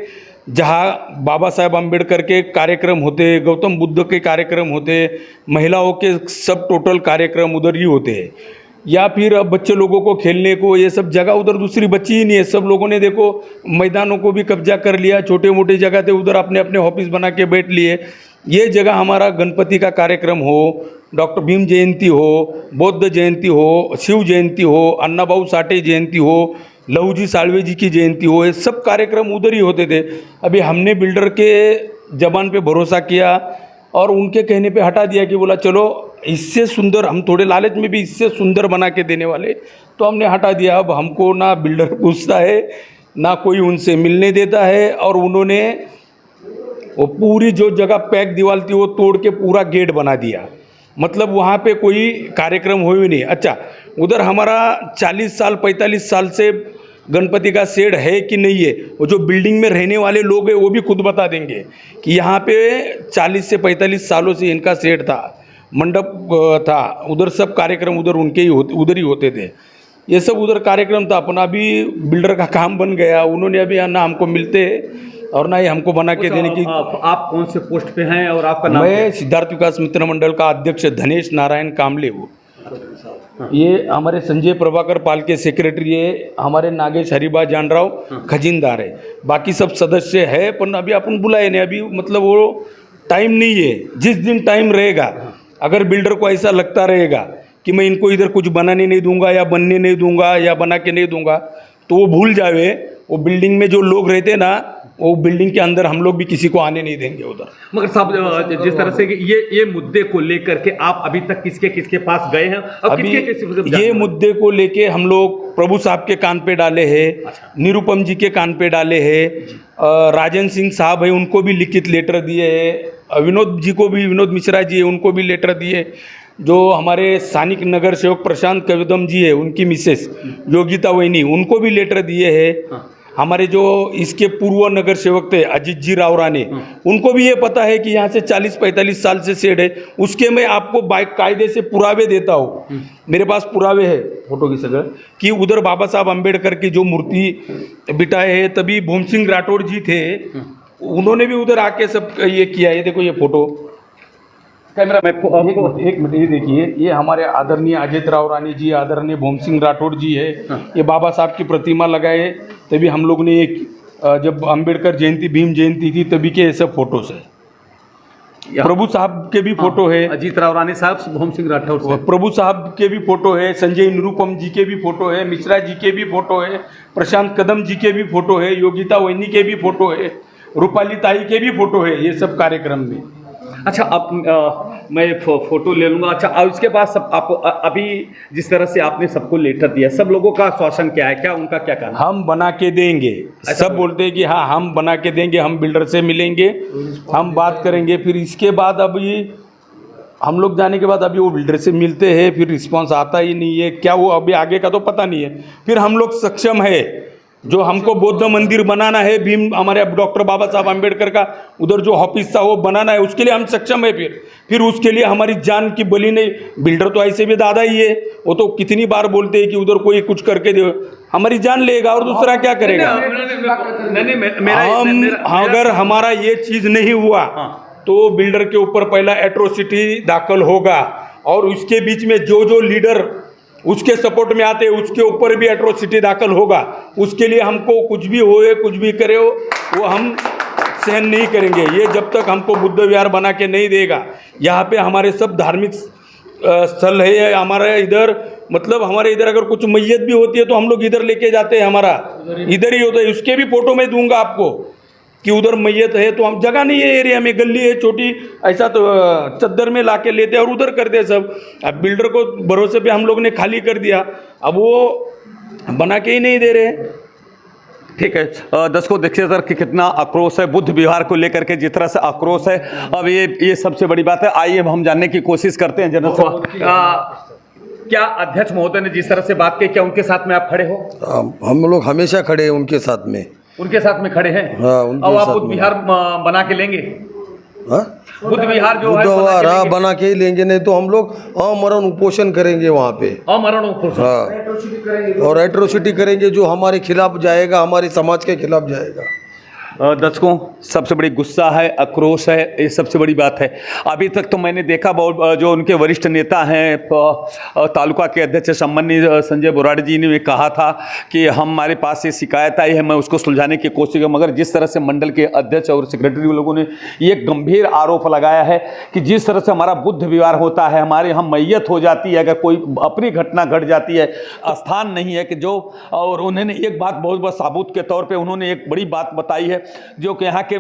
जहाँ बाबा साहेब अम्बेडकर के कार्यक्रम होते, गौतम बुद्ध के कार्यक्रम होते, महिलाओं के सब टोटल कार्यक्रम उधर ही होते हैं। या फिर अब बच्चे लोगों को खेलने को ये सब जगह उधर दूसरी बची ही नहीं है। सब लोगों ने देखो मैदानों को भी कब्जा कर लिया, छोटे मोटे जगह थे उधर अपने अपने ऑफिस बना के बैठ लिए। ये जगह हमारा गणपति का कार्यक्रम हो, डॉक्टर भीम जयंती हो, बौद्ध जयंती हो, शिव जयंती हो, अन्ना भाऊ साठे जयंती हो, लहू जी साळवे जी की जयंती हो, ये सब कार्यक्रम उधर ही होते थे। अभी हमने बिल्डर के जबान पे भरोसा किया और उनके कहने पे हटा दिया कि बोला चलो इससे सुंदर, हम थोड़े लालच में भी इससे सुंदर बना के देने वाले, तो हमने हटा दिया। अब हमको ना बिल्डर पूछता है, ना कोई उनसे मिलने देता है, और उन्होंने वो पूरी जो जगह पैक दीवार थी वो तोड़ के पूरा गेट बना दिया। मतलब वहाँ पे कोई कार्यक्रम हो ही नहीं। अच्छा, उधर हमारा 40 साल 45 साल से गणपति का शेड है कि नहीं है, वो जो बिल्डिंग में रहने वाले लोग हैं वो भी खुद बता देंगे कि यहाँ पे 40 से 45 सालों से इनका शेड था, मंडप था, उधर सब कार्यक्रम उधर उनके ही उधर ही होते थे। ये सब उधर कार्यक्रम था अपना। अभी बिल्डर का काम बन गया, उन्होंने अभी ना हमको मिलते और ना ही हमको बना के देने की। आप कौन से पोस्ट पे हैं और आपका नाम? मैं सिद्धार्थ विकास मित्र मंडल का अध्यक्ष धनेश नारायण कामले हूँ। ये हमारे संजय प्रभाकर पाल के सेक्रेटरी है, हमारे नागेश हरिबा जानराव खजीनदार है, बाकी सब सदस्य है। पर अभी अपन बुलाए नहीं, अभी मतलब वो टाइम नहीं है। जिस दिन टाइम रहेगा, अगर बिल्डर को ऐसा लगता रहेगा कि मैं इनको इधर कुछ बनाने नहीं दूंगा या बनने नहीं दूंगा या बना के नहीं दूंगा, तो वो भूल जावे। वो बिल्डिंग में जो लोग रहते ना, वो बिल्डिंग के अंदर हम लोग भी किसी को आने नहीं देंगे उधर। मगर साहब जिस तरह से कि ये मुद्दे को लेकर के आप अभी तक किसके पास गए हैं और अभी किसके ये मुद्दे को लेके हम लोग प्रभु साहब के कान पे डाले हैं, निरुपम जी के कान पे डाले हैं, राजन सिंह साहब है उनको भी लिखित लेटर दिए हैं, विनोद जी को भी, विनोद मिश्रा जी है उनको भी लेटर दिए, जो हमारे स्थानिक नगर सेवक प्रशांत कविदम जी है उनकी मिसेस योगिता वैनी उनको भी लेटर दिए हैं। हमारे जो इसके पूर्व नगर सेवक थे अजीत जी रावराने उनको भी ये पता है कि यहाँ से 40-45 साल से शेड है, उसके मैं आपको कायदे से पुरावे देता हूँ, मेरे पास पुरावे है फोटो की सगळं कि उधर बाबा साहब अम्बेडकर की जो मूर्ति बिठाए है, तभी भीम सिंह राठौड़ जी थे उन्होंने भी उधर आके सब ये किया है। देखो ये फोटो कैमरा में एक मिनट ये देखिए, ये हमारे आदरणीय अजित राव रानी जी, आदरणीय भीम सिंह राठौड़ जी है, ये बाबा साहब की प्रतिमा लगाए तभी हम लोग ने एक जब अंबेडकर जयंती भीम जयंती थी तभी के ये सब फोटोज है। प्रभु साहब के भी फोटो है, अजीत राव रानी साहब, भीम सिंह राठौड़ साहब, प्रभु साहब के भी फोटो है, संजय निरुपम जी के भी फोटो है, मिश्रा जी के भी फोटो है, प्रशांत कदम जी के भी फोटो है, योगिता वैनी के भी फोटो है, रूपाली ताई के भी फोटो है, ये सब कार्यक्रम में। अच्छा अब मैं फोटो ले लूँगा। अच्छा और इसके बाद सब आपको अभी जिस तरह से आपने सबको लेटर दिया, सब लोगों का आश्वासन क्या है, क्या उनका क्या कहना? हम बना के देंगे, सब बोलते हैं कि हाँ हम बना के देंगे, हम बिल्डर से मिलेंगे, हम बात करेंगे, फिर इसके बाद अभी हम लोग जाने के बाद अभी वो बिल्डर से मिलते हैं, फिर रिस्पांस आता ही नहीं है, क्या वो अभी आगे का तो पता नहीं है। फिर हम लोग सक्षम है, जो हमको बौद्ध मंदिर बनाना है, भीम हमारे डॉक्टर बाबा साहब अम्बेडकर का उधर जो ऑफिस था वो बनाना है, उसके लिए हम सक्षम है। फिर उसके लिए हमारी जान की बलि नहीं, बिल्डर तो ऐसे भी दादा ही है, वो तो कितनी बार बोलते हैं कि उधर कोई कुछ करके दे, हमारी जान लेगा और दूसरा क्या करेगा। अगर हमारा ये चीज़ नहीं हुआ तो बिल्डर के ऊपर पहला एट्रोसिटी दाखिल होगा और उसके बीच में जो लीडर उसके सपोर्ट में आते हैं उसके ऊपर भी एट्रोसिटी दाखिल होगा। उसके लिए हमको कुछ भी होए, कुछ भी करे हो, वो हम सहन नहीं करेंगे। ये जब तक हमको बुद्ध विहार बना के नहीं देगा, यहाँ पे हमारे सब धार्मिक स्थल है हमारे इधर, मतलब हमारे इधर अगर कुछ मैयत भी होती है तो हम लोग इधर लेके जाते हैं, हमारा इधर ही होता है। उसके भी फोटो मैं दूंगा आपको कि उधर मैयत है तो हम जगह नहीं है, एरिया में गली है छोटी, ऐसा तो चद्दर में लाके लेते और उधर करते सब। अब बिल्डर को भरोसे पे हम लोग ने खाली कर दिया, अब वो बना के ही नहीं दे रहे। ठीक है, दर्शकों देखिए सर कि कितना आक्रोश है बुद्ध विहार को लेकर के, जिस तरह से आक्रोश है। अब ये सबसे बड़ी बात है, आइए अब हम जानने की कोशिश करते हैं जनरल क्या अध्यक्ष महोदय ने जिस तरह से बात की, क्या उनके साथ में आप खड़े हो? हम लोग हमेशा खड़े हैं उनके साथ में, उनके साथ में खड़े हैं। हाँ, उनके और आप साथ बुद्ध में। विहार बना के लेंगे? हाँ? बुद्ध विहार जो है हाँ बना के ही लेंगे, नहीं तो हम लोग अमरण उपोषण करेंगे वहाँ पे, अमरण उपोषण। हाँ, और एट्रोसिटी करेंगे जो हमारे खिलाफ जाएगा, हमारे समाज के खिलाफ जाएगा। दर्शकों सबसे बड़ी गुस्सा है, आक्रोश है, ये सबसे बड़ी बात है। अभी तक तो मैंने देखा बहुत जो उनके वरिष्ठ नेता हैं, तालुका के अध्यक्ष सम्माननीय संजय बोराडे जी ने कहा था कि हमारे पास ये शिकायत आई है, मैं उसको सुलझाने की कोशिश करूँ। मगर जिस तरह से मंडल के अध्यक्ष और सेक्रेटरी लोगों ने ये गंभीर आरोप लगाया है कि जिस तरह से हमारा बुद्ध विहार होता है, हमारे यहाँ मैयत हो जाती है, अगर कोई अपनी घटना घट जाती है, स्थान नहीं है कि जो, और उन्होंने एक बात बहुत बड़ा साबुत के तौर पर उन्होंने एक बड़ी बात बताई है, जो कि यहाँ के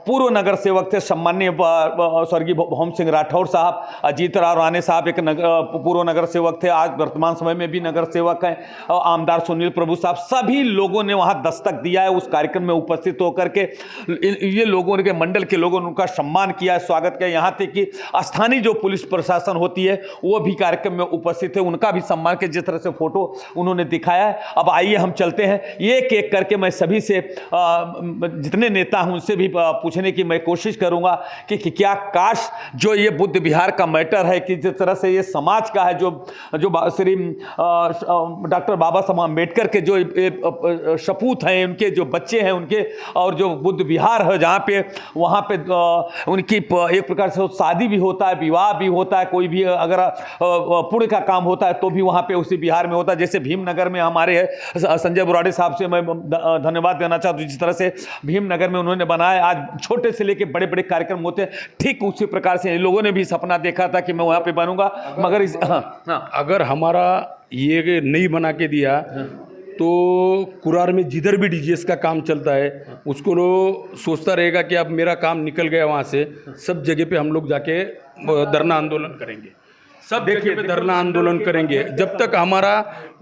पूर्व नगर सेवक थे सम्माननीय स्वर्गीय भीम सिंह राठौड़ साहब, अजीत राव राणे साहब एक पूर्व नगर सेवक थे, आज वर्तमान समय में भी नगर सेवक हैं, और आमदार सुनील प्रभु साहब, सभी लोगों ने वहाँ दस्तक दिया है। उस कार्यक्रम में उपस्थित होकर के ये लोगों के मंडल के लोगों ने उनका सम्मान किया है, स्वागत किया। यहाँ तक कि स्थानीय जो पुलिस प्रशासन होती है वो भी कार्यक्रम में उपस्थित है, उनका भी सम्मान के जिस तरह से फोटो उन्होंने दिखाया है। अब आइए हम चलते हैं एक एक करके, मैं सभी से जितने नेता हैं उनसे भी पूछने की मैं कोशिश करूंगा कि क्या काश जो ये बुद्ध विहार का मैटर है, कि जिस तरह से ये समाज का है, जो श्री डॉक्टर बाबा साहब अम्बेडकर के जो सपूत हैं, उनके जो बच्चे हैं उनके, और जो बुद्ध विहार है जहाँ पे वहाँ पे उनकी एक प्रकार से शादी भी होता है, विवाह भी होता है, कोई भी अगर पुण्य का काम होता है तो भी वहाँ पे उसी विहार में होता है। जैसे भीमनगर में हमारे संजय बोराडे साहब से मैं धन्यवाद देना चाहता हूँ, जिस तरह से भीमनगर में उन्होंने बनाया, आज छोटे से लेके बड़े बड़े कार्यक्रम होते हैं, ठीक उसी प्रकार से इन लोगों ने भी सपना देखा था कि मैं वहाँ पे बनूंगा। मगर अगर हमारा ये नहीं बना के दिया तो कुरार में जिधर भी डीजीएस का काम चलता है उसको सोचता रहेगा कि अब मेरा काम निकल गया वहाँ से, सब जगह पे हम लोग जाके धरना आंदोलन करेंगे, सब जगह पे धरना आंदोलन करेंगे जब तक हमारा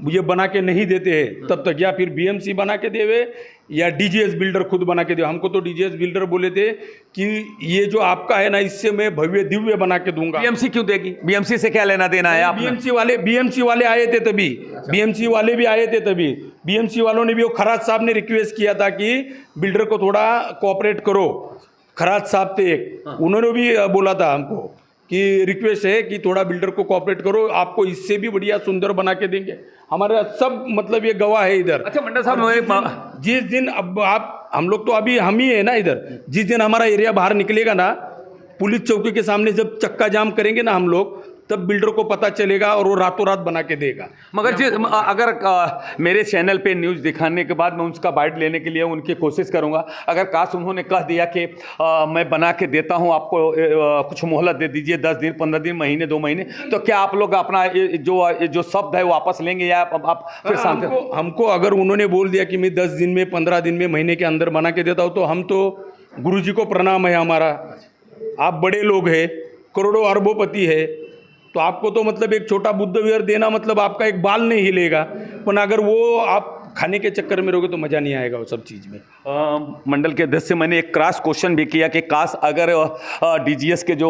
ये बना के नहीं देते हैं तब तक, या फिर बीएमसी बना के देवे या डीजीएस बिल्डर खुद बना के दे। हमको तो डीजीएस बिल्डर बोले थे कि ये जो आपका है ना, इससे मैं भव्य दिव्य बना के दूंगा। बीएमसी क्यों देगी? बीएमसी से क्या लेना देना है आप? बीएमसी वाले आए थे तभी, बीएमसी वाले भी आए थे तभी, बीएमसी वालों ने भी, वो खराज साहब ने रिक्वेस्ट किया था कि बिल्डर को थोड़ा कोऑपरेट करो। खराज साहब थे एक, उन्होंने भी बोला था हमको कि रिक्वेस्ट है कि थोड़ा बिल्डर को कोऑपरेट करो, आपको इससे भी बढ़िया सुंदर बना के देंगे। हमारा सब मतलब ये गवाह है इधर। अच्छा मंडल साहब, जिस दिन अब आप, हम लोग तो अभी हम ही है ना इधर, जिस दिन हमारा एरिया बाहर निकलेगा ना, पुलिस चौकी के सामने जब चक्का जाम करेंगे ना हम लोग, तब बिल्डर को पता चलेगा और वो रातों रात बना के देगा। मगर अगर मेरे चैनल पे न्यूज़ दिखाने के बाद मैं उसका बाइट लेने के लिए उनकी कोशिश करूंगा, अगर काश उन्होंने कह दिया कि मैं बना के देता हूं, आपको कुछ मोहलत दे दीजिए, 10 दिन 15 दिन, महीने 2 महीने, तो क्या आप लोग अपना जो शब्द है वापस लेंगे या आप फिर हमको अगर उन्होंने बोल दिया कि मैं 10 दिन में, 15 दिन में, महीने के अंदर बना के देता हूँ, तो हम तो गुरुजी को प्रणाम है हमारा। आप बड़े लोग हैं, करोड़ों अरबोपति है, तो आपको तो मतलब एक छोटा बुद्ध विहार देना मतलब आपका एक बाल नहीं हिलेगा, पर अगर वो आप खाने के चक्कर में रहोगे तो मज़ा नहीं आएगा वो सब चीज़ में। मंडल के अध्यक्ष से मैंने एक क्रॉस क्वेश्चन भी किया कि काश अगर डीजीएस के जो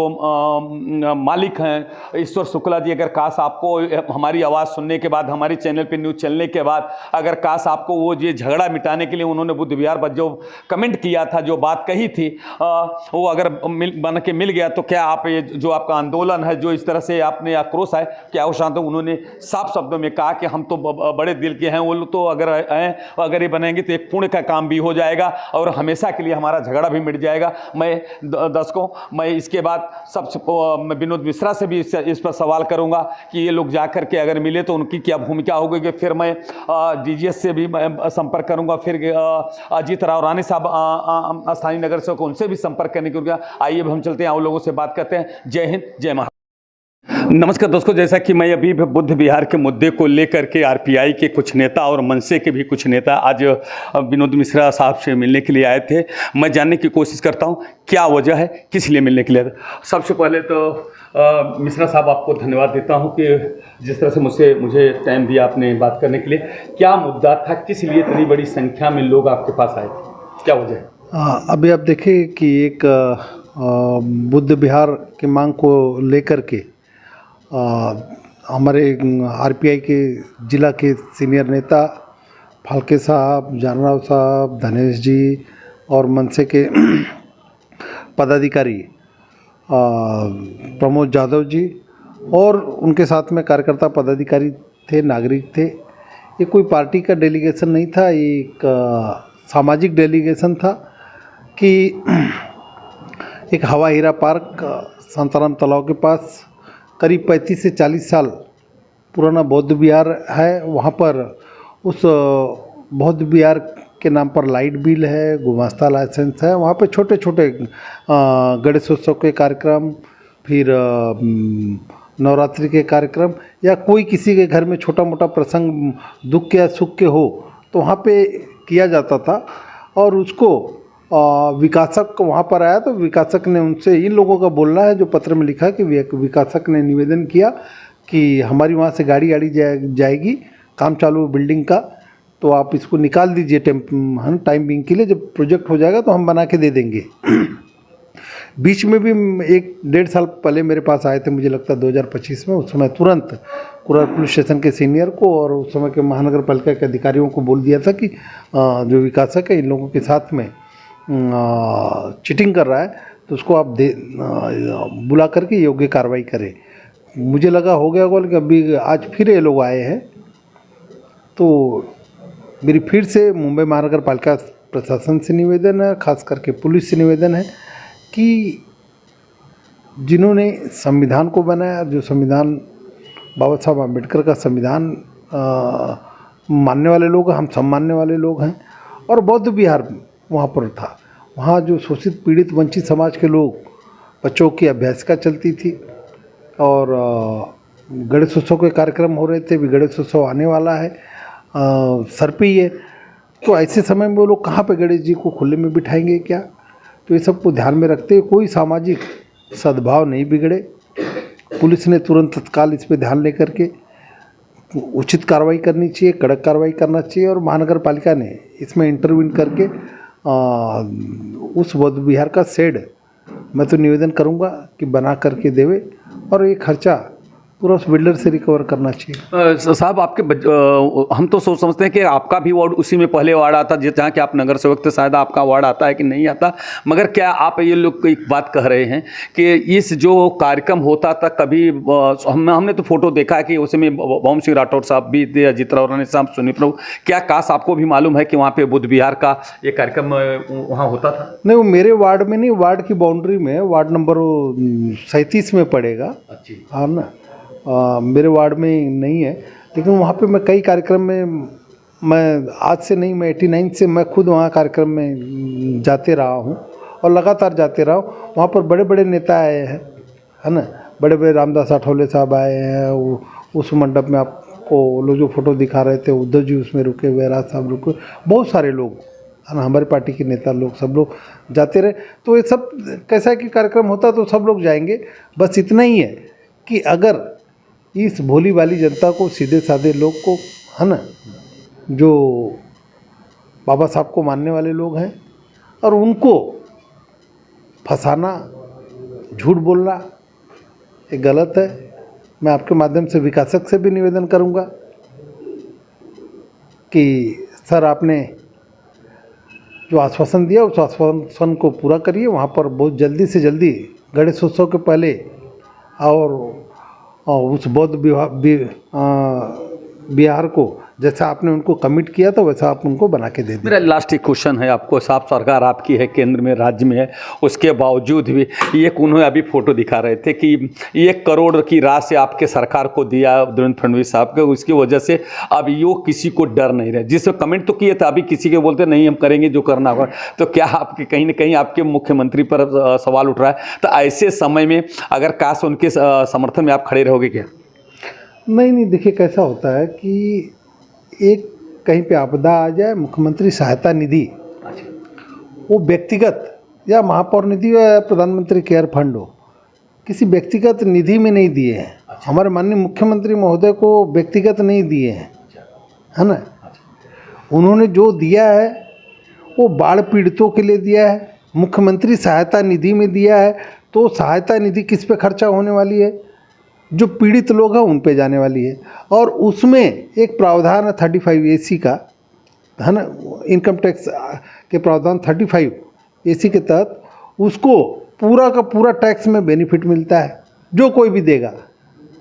मालिक हैं ईश्वर शुक्ला जी, अगर काश आपको हमारी आवाज़ सुनने के बाद, हमारी चैनल पे न्यूज़ चलने के बाद, अगर काश आपको वो ये झगड़ा मिटाने के लिए उन्होंने बुद्ध विहार पर जो कमेंट किया था, जो बात कही थी, वो अगर बन के मिल गया, तो क्या आप ये जो आपका आंदोलन है, जो इस तरह से आपने आक्रोश है, क्या उस शांत उन्होंने साफ शब्दों में कहा कि हम तो बड़े दिल के हैं, वो लोग तो अगर ये बनेंगे तो एक पुण्य का काम भी हो जाएगा और हमेशा के लिए हमारा झगड़ा भी मिट जाएगा। मैं दर्शकों, मैं इसके बाद सबसे मैं विनोद मिश्रा से भी इस पर सवाल करूंगा कि ये लोग जाकर के अगर मिले तो उनकी क्या भूमिका होगी। फिर मैं डीजीएस से भी संपर्क करूंगा, फिर अजीत राव रानी साहब स्थानीय नगर सेवक, उनसे भी संपर्क करने की होगा। आइए हम चलते हैं, उन लोगों से बात करते हैं। जय हिंद, जय महाराष्ट्र। नमस्कार दोस्तों, जैसा कि मैं अभी बुद्ध विहार के मुद्दे को लेकर के आरपीआई के कुछ नेता और मनसे के भी कुछ नेता आज विनोद मिश्रा साहब से मिलने के लिए आए थे। मैं जानने की कोशिश करता हूं क्या वजह है, किस लिए मिलने के लिए। सबसे पहले तो मिश्रा साहब आपको धन्यवाद देता हूं कि जिस तरह से मुझे टाइम दिया आपने बात करने के लिए। क्या मुद्दा था, किस लिए इतनी बड़ी संख्या में लोग आपके पास आए थे, क्या वजह है? अभी आप देखें कि एक बुद्ध विहार की मांग को लेकर के हमारे आरपीआई के ज़िला के सीनियर नेता फाल्के साहब, जानराव साहब, धनेश जी और मनसे के पदाधिकारी प्रमोद जाधव जी और उनके साथ में कार्यकर्ता पदाधिकारी थे, नागरिक थे। ये कोई पार्टी का डेलीगेशन नहीं था, ये एक सामाजिक डेलीगेशन था कि एक हवा हीरा पार्क शांताराम तालाब के पास करीब 35 से 40 साल पुराना बौद्ध विहार है। वहाँ पर उस बौद्ध विहार के नाम पर लाइट बिल है, गुमास्ता लाइसेंस है। वहाँ पे छोटे छोटे गणेशोत्सव के कार्यक्रम, फिर नवरात्रि के कार्यक्रम या कोई किसी के घर में छोटा मोटा प्रसंग दुख या सुख के हो तो वहाँ पे किया जाता था। और उसको विकासक वहाँ पर आया तो विकासक ने उनसे, इन लोगों का बोलना है जो पत्र में लिखा कि विकासक ने निवेदन किया कि हमारी वहाँ से गाड़ी जाएगी, काम चालू बिल्डिंग का, तो आप इसको निकाल दीजिए हम टाइम बिंग के लिए, जब प्रोजेक्ट हो जाएगा तो हम बना के दे देंगे। बीच में भी 1-1.5 साल पहले मेरे पास आए थे, मुझे लगता है 2025 में। उस समय तुरंत कुरार पुलिस स्टेशन के सीनियर को और उस समय के महानगर पालिका के अधिकारियों को बोल दिया था कि जो विकासक है इन लोगों के साथ में चीटिंग कर रहा है, तो उसको आप बुला करके योग्य कार्रवाई करें। मुझे लगा हो गया होगा, लेकिन अभी आज फिर ये लोग आए हैं। तो मेरी फिर से मुंबई महानगर पालिका प्रशासन से निवेदन है, खास करके पुलिस से निवेदन है कि जिन्होंने संविधान को बनाया, जो संविधान बाबा साहब अम्बेडकर का संविधान मानने वाले लोग, हम सब मानने वाले लोग हैं। और बौद्ध विहार वहाँ पर था, वहाँ जो शोषित पीड़ित वंचित समाज के लोग, बच्चों की अभ्यासिका चलती थी और गणेशोत्सव के कार्यक्रम हो रहे थे। भी गणेशोत्सव आने वाला है, सर पे ही है, तो ऐसे समय में वो लोग कहाँ पे गणेश जी को खुले में बिठाएंगे क्या? तो ये सब को ध्यान में रखते हुए कोई सामाजिक सद्भाव नहीं बिगड़े, पुलिस ने तुरंत तत्काल इस पे ध्यान लेकर के उचित कार्रवाई करनी चाहिए, कड़क कार्रवाई करना चाहिए। और महानगर पालिका ने इसमें इंटरवीन करके उस बौद्ध विहार का शेड मैं तो निवेदन करूंगा कि बना करके देवे और ये खर्चा पूरा उस बिल्डर से रिकवर करना चाहिए। साहब आपके हम तो सोच समझते हैं कि आपका भी वार्ड उसी में पहले वार्ड आता, जहाँ कि आप नगर सेवक थे, शायद आपका वार्ड आता है कि नहीं आता, मगर क्या आप ये लोग एक बात कह रहे हैं कि इस जो कार्यक्रम होता था कभी हमने तो फोटो देखा है कि उसमें ओम सिंह राठौर साहब भी थे, अजित राव साहब, सुनी प्रभु, क्या काश आपको भी मालूम है कि वहाँ पे बुद्ध विहार का ये कार्यक्रम वहाँ होता था? नहीं, वो मेरे वार्ड में नहीं, वार्ड की बाउंड्री में, वार्ड नंबर 37 में पड़ेगा। हाँ ना, मेरे वार्ड में नहीं है, लेकिन वहाँ पे मैं कई कार्यक्रम में, मैं आज से नहीं, मैं 89 से मैं खुद वहाँ कार्यक्रम में जाते रहा हूँ और लगातार जाते रहा हूँ। वहाँ पर बड़े बड़े नेता आए हैं, है ना, बड़े बड़े रामदास आठवले साहब आए हैं। उस मंडप में आपको लोग जो फोटो दिखा रहे थे, उद्धव जी उसमें रुके हुए, राज साहब रुके, बहुत सारे लोग, है ना, हमारे पार्टी के नेता लोग, सब लोग जाते रहे। तो ये सब कैसा है कि कार्यक्रम होता तो सब लोग जाएंगे। बस इतना ही है कि अगर इस भोली वाली जनता को, सीधे साधे लोग को, है ना, जो बाबा साहब को मानने वाले लोग हैं, और उनको फंसाना, झूठ बोलना ये गलत है। मैं आपके माध्यम से विकासक से भी निवेदन करूंगा कि सर आपने जो आश्वासन दिया उस आश्वासन को पूरा करिए। वहाँ पर बहुत जल्दी से जल्दी गणेशोत्सव के पहले और उस बौद्ध विहार को जैसा आपने उनको कमिट किया था वैसा आप उनको बना के दे दीजिए। मेरा लास्ट एक क्वेश्चन है आपको, साफ सरकार आपकी है, केंद्र में, राज्य में है, उसके बावजूद भी एक उन्होंने अभी फोटो दिखा रहे थे कि 1 करोड़ की राशि आपके सरकार को दिया देवेंद्र फडणवीस साहब के, उसकी वजह से अब यो किसी को डर नहीं रहे, जिससे कमेंट तो किए थे, अभी किसी के बोलते नहीं हम करेंगे जो करना होगा। तो क्या आपके कहीं ना कहीं आपके मुख्यमंत्री पर सवाल उठ रहा है? तो ऐसे समय में अगर काश उनके समर्थन में आप खड़े रहोगे क्या? नहीं, देखिए कैसा होता है कि एक कहीं पे आपदा आ जाए, मुख्यमंत्री सहायता निधि, वो व्यक्तिगत या महापौर निधि या प्रधानमंत्री केयर फंड हो, किसी व्यक्तिगत निधि में नहीं दिए हैं। हमारे माननीय मुख्यमंत्री महोदय को व्यक्तिगत नहीं दिए हैं, है ना। उन्होंने जो दिया है वो बाढ़ पीड़ितों के लिए दिया है, मुख्यमंत्री सहायता निधि में दिया है। तो सहायता निधि किस पे खर्चा होने वाली है? जो पीड़ित लोग हैं उन पे जाने वाली है। और उसमें एक प्रावधान है 35AC का, है ना, इनकम टैक्स के प्रावधान 35AC के तहत उसको पूरा का पूरा टैक्स में बेनिफिट मिलता है, जो कोई भी देगा।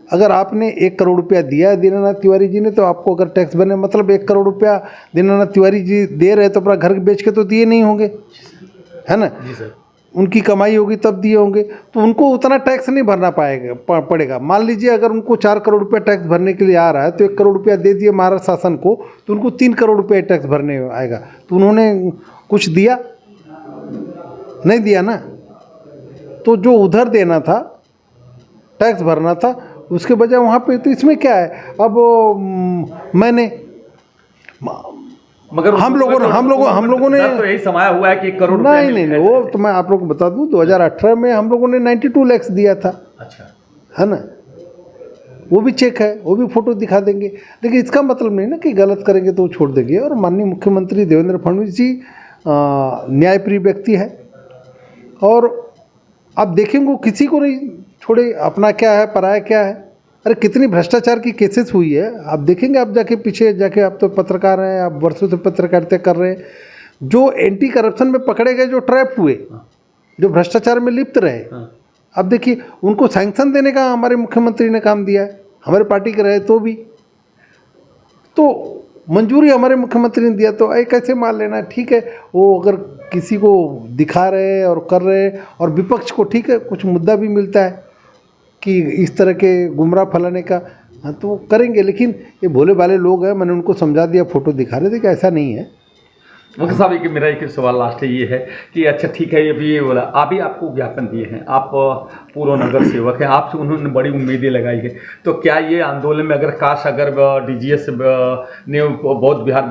अगर आपने 1 करोड़ रुपया दिया है दीनानाथ तिवारी जी ने, तो आपको अगर टैक्स बने, मतलब 1 करोड़ रुपया दीनानाथ तिवारी जी दे रहे तो अपना घर बेच के तो दिए नहीं होंगे, है ना। जी सर, उनकी कमाई होगी तब दिए होंगे, तो उनको उतना टैक्स नहीं भरना पड़ेगा। मान लीजिए अगर उनको 4 करोड़ रुपया टैक्स भरने के लिए आ रहा है, तो 1 करोड़ रुपया दे दिए महाराष्ट्र शासन को, तो उनको 3 करोड़ रुपया टैक्स भरने आएगा। तो उन्होंने कुछ दिया नहीं दिया ना। तो जो उधर देना था, टैक्स भरना था, उसके बजाय वहाँ पे, तो इसमें क्या है? अब मैंने मगर हम लोगों ने तो यही समाया हुआ है कि 1 करोड़ नहीं, वो तो मैं आप लोग को बता दूं, 2018 में हम लोगों ने 92 लाख दिया था। अच्छा, है ना, वो भी चेक है, वो भी फोटो दिखा देंगे। लेकिन इसका मतलब नहीं ना कि गलत करेंगे तो वो छोड़ देंगे। और माननीय मुख्यमंत्री देवेंद्र फडणवीस जी न्यायप्रिय व्यक्ति है, और आप देखेंगे वो किसी को नहीं छोड़े, अपना क्या है पराया क्या है। अरे कितनी भ्रष्टाचार की केसेस हुई है, आप देखेंगे, आप जाके पीछे जाके, आप तो पत्रकार हैं, आप वर्षों से पत्रकारिता कर रहे हैं। जो एंटी करप्शन में पकड़े गए, जो ट्रैप हुए, जो भ्रष्टाचार में लिप्त रहे, अब देखिए उनको सैंक्शन देने का हमारे मुख्यमंत्री ने काम दिया है, हमारे पार्टी के रहे तो भी, तो मंजूरी हमारे मुख्यमंत्री ने दिया। तो एक कैसे मान लेना, ठीक है, वो अगर किसी को दिखा रहे और कर रहे, और विपक्ष को ठीक है कुछ मुद्दा भी मिलता है कि इस तरह के गुमराह फैलाने का, हाँ तो करेंगे। लेकिन ये भोले भाले लोग हैं, मैंने उनको समझा दिया, फोटो दिखा रहे थे कि ऐसा नहीं है। मुख्य साहब, एक मेरा एक सवाल लास्ट ये है कि अच्छा ठीक है, ये बोला अभी आपको ज्ञापन दिए हैं, आप पूर्व नगर सेवक हैं, आपसे उन्होंने बड़ी उम्मीदें लगाई है, तो क्या ये आंदोलन में अगर काश अगर DGS ने बौद्ध विहार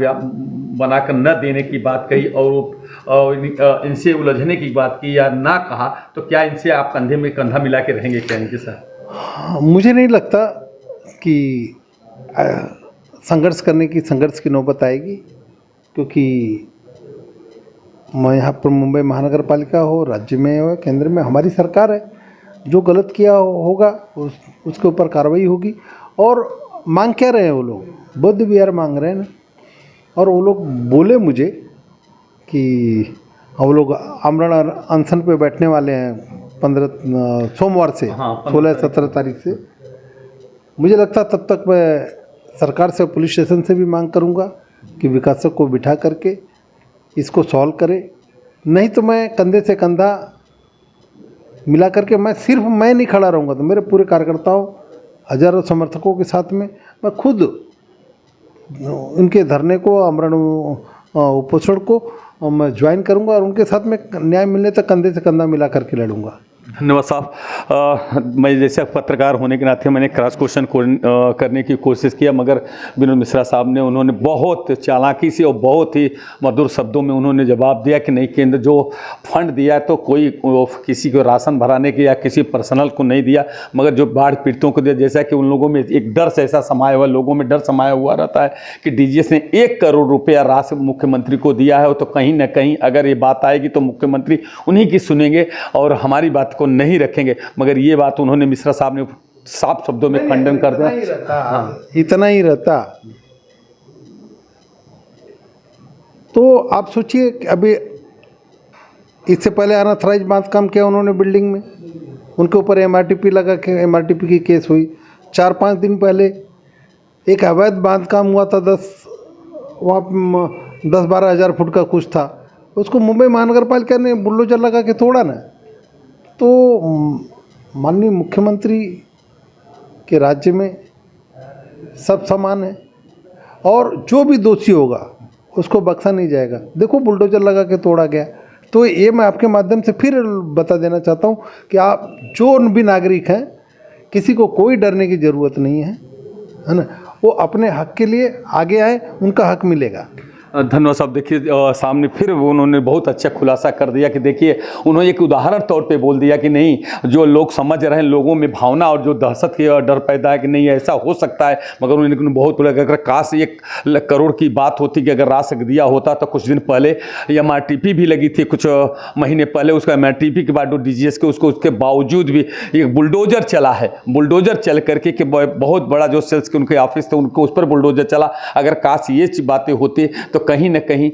बनाकर न देने की बात कही और इनसे उलझने की बात की या ना कहा, तो क्या इनसे आप कंधे में कंधा मिला के रहेंगे क्या इनके साथ? मुझे नहीं लगता कि संघर्ष की नौबत आएगी, क्योंकि मैं यहाँ पर मुंबई महानगर पालिका हो, राज्य में हो, केंद्र में हमारी सरकार है। जो गलत किया होगा उसके ऊपर कार्रवाई होगी। और मांग क्या रहे हैं वो लोग? बौद्ध विहार मांग रहे हैं ना। और वो लोग बोले मुझे कि वो लोग आमरण अनशन पे बैठने वाले हैं सोमवार से, 16-17 तारीख से। मुझे लगता तब तक मैं सरकार से, पुलिस स्टेशन से भी मांग करूंगा कि विकासक को बिठा करके इसको सॉल्व करे। नहीं तो मैं कंधे से कंधा मिला करके, सिर्फ मैं नहीं खड़ा रहूँगा, तो मेरे पूरे कार्यकर्ताओं, हजारों समर्थकों के साथ में मैं खुद उनके धरने को, आमरण उपोषण को मैं ज्वाइन करूंगा और उनके साथ में न्याय मिलने तक कंधे से कंधा मिला करके लड़ूंगा। धन्यवाद साहब। मैं जैसे पत्रकार होने के नाते मैंने क्रॉस क्वेश्चन करने की कोशिश किया, मगर विनोद मिश्रा साहब ने, उन्होंने बहुत चालाकी से और बहुत ही मधुर शब्दों में उन्होंने जवाब दिया कि नहीं, केंद्र जो फंड दिया तो कोई किसी को राशन भराने के या किसी पर्सनल को नहीं दिया, मगर जो बाढ़ पीड़ितों को दिया। जैसा कि उन लोगों में एक डर से ऐसा समाया हुआ, लोगों में डर समाया हुआ रहता है कि डीजीएस ने 1 करोड़ रुपया राशि मुख्यमंत्री को दिया है, तो कहीं ना कहीं अगर ये बात आएगी तो मुख्यमंत्री उन्हीं की सुनेंगे और हमारी बात को नहीं रखेंगे। मगर ये बात उन्होंने, मिश्रा साहब ने साफ शब्दों में खंडन कर दिया। इतना ही रहता तो आप सोचिए, अभी इससे पहले अनऑथराइज बांधकाम किया उन्होंने बिल्डिंग में, उनके ऊपर एमआरटीपी लगा के एमआरटीपी की केस हुई। 4-5 दिन पहले एक अवैध बांधकाम हुआ था, 10-12 हज़ार फुट का कुछ था, उसको मुंबई महानगर पालिका ने बुलडोजर लगा के तोड़ा ना। तो माननीय मुख्यमंत्री के राज्य में सब समान है और जो भी दोषी होगा उसको बख्शा नहीं जाएगा। देखो बुलडोजर लगा के तोड़ा गया। तो ये मैं आपके माध्यम से फिर बता देना चाहता हूँ कि आप जो भी नागरिक हैं, किसी को कोई डरने की ज़रूरत नहीं है ना। वो अपने हक के लिए आगे आए, उनका हक मिलेगा। धन्यवाद साहब। देखिए सामने फिर उन्होंने बहुत अच्छा खुलासा कर दिया कि देखिए, उन्होंने एक उदाहरण तौर पे बोल दिया कि नहीं, जो लोग समझ रहे हैं, लोगों में भावना और जो दहशत की डर पैदा है कि नहीं ऐसा हो सकता है, मगर उन्होंने बहुत बोला कि अगर काश 1 करोड़ की बात होती कि अगर राशि दिया होता तो कुछ दिन पहले एमआरटीपी भी लगी थी, कुछ महीने पहले उसका एमआरटीपी के बाद डीजीएस के उसके बावजूद भी एक बुलडोजर चला है। बुलडोजर चल करके कि बहुत बड़ा जो सेल्स के उनके ऑफिस थे उनको उस पर बुलडोजर चला। अगर काश ये बातें होती तो कहीं न कहीं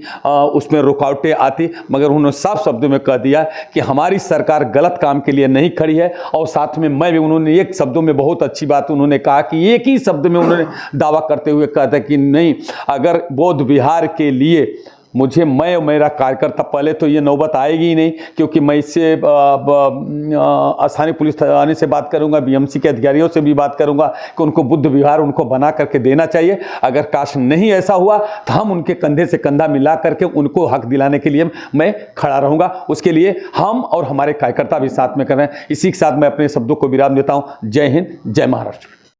उसमें रुकावटें आती, मगर उन्होंने साफ शब्दों में कह दिया कि हमारी सरकार गलत काम के लिए नहीं खड़ी है। और साथ में मैं भी, उन्होंने एक शब्दों में बहुत अच्छी बात उन्होंने कहा कि एक ही शब्द में उन्होंने दावा करते हुए कहा था कि नहीं, अगर बौद्ध विहार के लिए मैं और मेरा कार्यकर्ता, पहले तो ये नौबत आएगी ही नहीं, क्योंकि मैं इससे स्थानीय पुलिस थाने से बात करूंगा, बीएमसी के अधिकारियों से भी बात करूंगा कि उनको बुद्ध विहार उनको बना करके देना चाहिए। अगर काश नहीं ऐसा हुआ तो हम उनके कंधे से कंधा मिला करके उनको हक दिलाने के लिए मैं खड़ा रहूंगा। उसके लिए हम और हमारे कार्यकर्ता भी साथ में कर रहे हैं। इसी के साथ मैं अपने शब्दों को विराम देता हूँ। जय हिंद, जय महाराष्ट्र।